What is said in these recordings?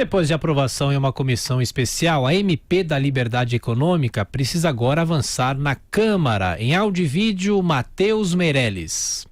Depois de aprovação em uma comissão especial, a MP da Liberdade Econômica precisa agora avançar na Câmara. Em áudio e vídeo, Matheus Meirelles.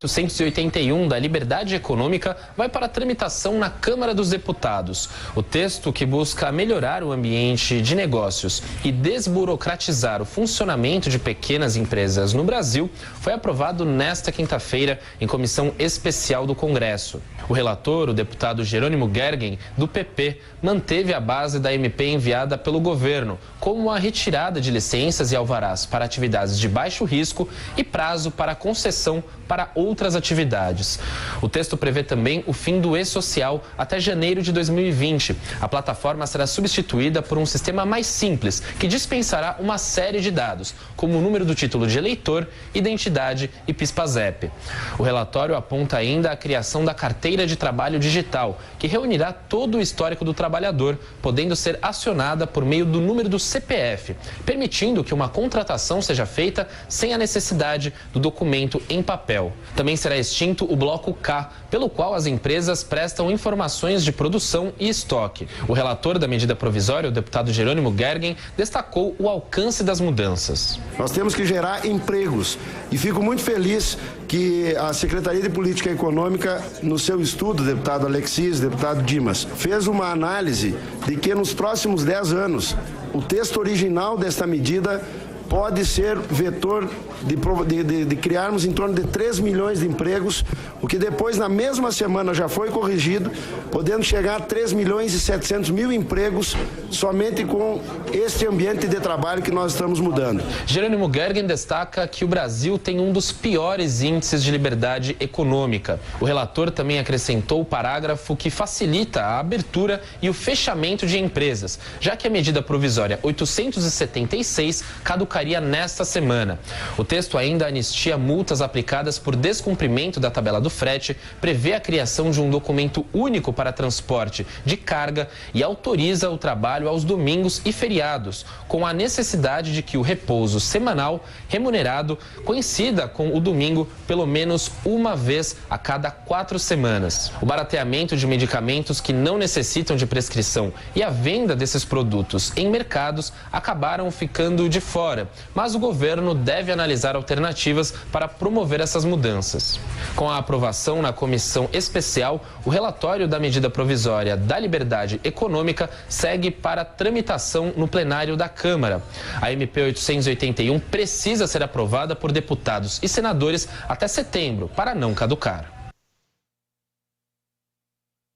881 da Liberdade Econômica vai para a tramitação na Câmara dos Deputados. O texto, que busca melhorar o ambiente de negócios e desburocratizar o funcionamento de pequenas empresas no Brasil, foi aprovado nesta quinta-feira em comissão especial do Congresso. O relator, o deputado Jerônimo Gergen, do PP, manteve a base da MP enviada pelo governo, como a retirada de licenças e alvarás para atividades de baixo risco e prazo para concessão para outras atividades. O texto prevê também o fim do e-social até janeiro de 2020. A plataforma será substituída por um sistema mais simples, que dispensará uma série de dados, como o número do título de eleitor, identidade e PIS/PASEP. O relatório aponta ainda a criação da carteira de trabalho digital, que reunirá todo o histórico do trabalhador, podendo ser acionada por meio do número do CPF, permitindo que uma contratação seja feita sem a necessidade do documento em papel. Também será extinto o bloco K, pelo qual as empresas prestam informações de produção e estoque. O relator da medida provisória, o deputado Jerônimo Gergen, destacou o alcance das mudanças. Nós temos que gerar empregos e fico muito feliz que a Secretaria de Política Econômica, no seu estudo, deputado Alexis, deputado Dimas, fez uma análise de que nos próximos 10 anos, o texto original desta medida pode ser vetor de criarmos em torno de 3 milhões de empregos, o que depois, na mesma semana, já foi corrigido, podendo chegar a 3 milhões e 700 mil empregos somente com este ambiente de trabalho que nós estamos mudando. Jerônimo Gergen destaca que o Brasil tem um dos piores índices de liberdade econômica. O relator também acrescentou o parágrafo que facilita a abertura e o fechamento de empresas, já que a medida provisória 876 caducaria nesta semana. O texto ainda anistia multas aplicadas por descumprimento da tabela do frete, prevê a criação de um documento único para transporte de carga e autoriza o trabalho aos domingos e feriados, com a necessidade de que o repouso semanal remunerado coincida com o domingo pelo menos uma vez a cada 4 semanas. O barateamento de medicamentos que não necessitam de prescrição e a venda desses produtos em mercados acabaram ficando de fora, mas o governo deve analisar alternativas para promover essas mudanças. Com a aprovação na comissão especial, o relatório da medida provisória da Liberdade Econômica segue para tramitação no plenário da Câmara. A MP 881 precisa ser aprovada por deputados e senadores até setembro, para não caducar.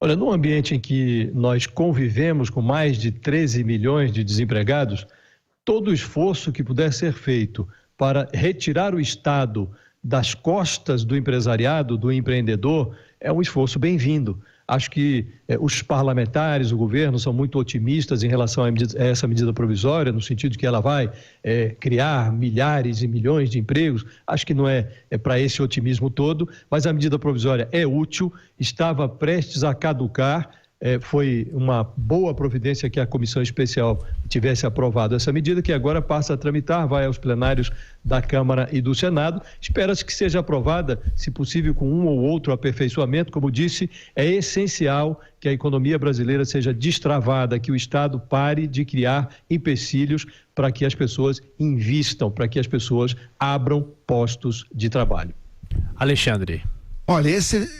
Olha, num ambiente em que nós convivemos com mais de 13 milhões de desempregados, todo o esforço que puder ser feito para retirar o Estado das costas do empresariado, do empreendedor, é um esforço bem-vindo. Acho que os parlamentares, o governo, são muito otimistas em relação a essa medida provisória, no sentido de que ela vai criar milhares e milhões de empregos. Acho que não é para esse otimismo todo, mas a medida provisória é útil, estava prestes a caducar. Foi uma boa providência que a comissão especial tivesse aprovado essa medida, que agora passa a tramitar, vai aos plenários da Câmara e do Senado. Espera-se que seja aprovada, se possível, com um ou outro aperfeiçoamento. Como disse, é essencial que a economia brasileira seja destravada, que o Estado pare de criar empecilhos para que as pessoas invistam, para que as pessoas abram postos de trabalho. Alexandre. Olha, esse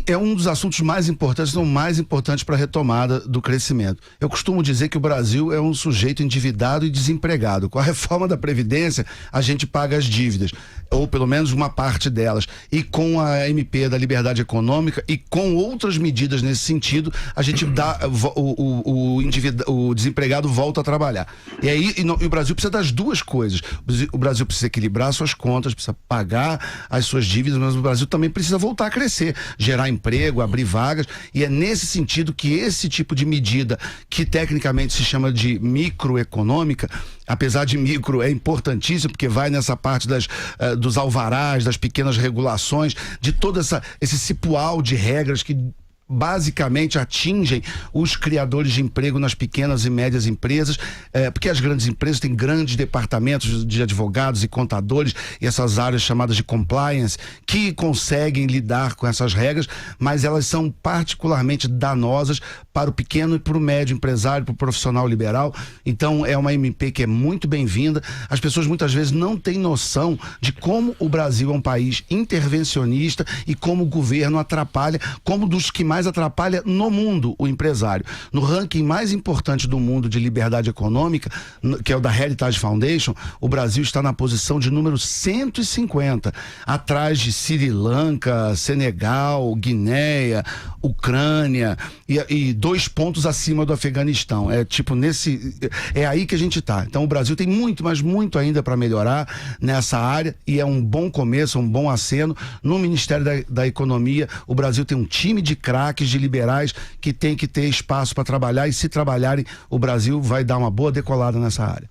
é um dos assuntos mais importantes, não mais importantes para a retomada do crescimento. Eu costumo dizer que o Brasil é um sujeito endividado e desempregado. Com a reforma da Previdência, a gente paga as dívidas, ou pelo menos uma parte delas. E com a MP da Liberdade Econômica e com outras medidas nesse sentido, a gente dá o desempregado volta a trabalhar. E aí e o Brasil precisa das duas coisas. O Brasil precisa equilibrar suas contas, precisa pagar as suas dívidas, mas o Brasil também precisa voltar a crescer, gerar emprego, abrir vagas, e é nesse sentido que esse tipo de medida, que tecnicamente se chama de microeconômica, apesar de micro, é importantíssimo, porque vai nessa parte dos alvarás, das pequenas regulações, de todo esse cipual de regras que basicamente atingem os criadores de emprego nas pequenas e médias empresas, porque as grandes empresas têm grandes departamentos de advogados e contadores e essas áreas chamadas de compliance que conseguem lidar com essas regras, mas elas são particularmente danosas para o pequeno e para o médio empresário, para o profissional liberal. Então é uma MP que é muito bem-vinda. As pessoas muitas vezes não têm noção de como o Brasil é um país intervencionista e como o governo atrapalha, como dos que mais atrapalha no mundo o empresário. No ranking mais importante do mundo de liberdade econômica, que é o da Heritage Foundation, o Brasil está na posição de número 150, atrás de Sri Lanka, Senegal, Guiné, Ucrânia e 2 pontos acima do Afeganistão. É aí que a gente está. Então o Brasil tem muito, mas muito ainda para melhorar nessa área e é um bom começo, um bom aceno. No Ministério da Economia, o Brasil tem um time de craques, de liberais que tem que ter espaço para trabalhar e se trabalharem, o Brasil vai dar uma boa decolada nessa área.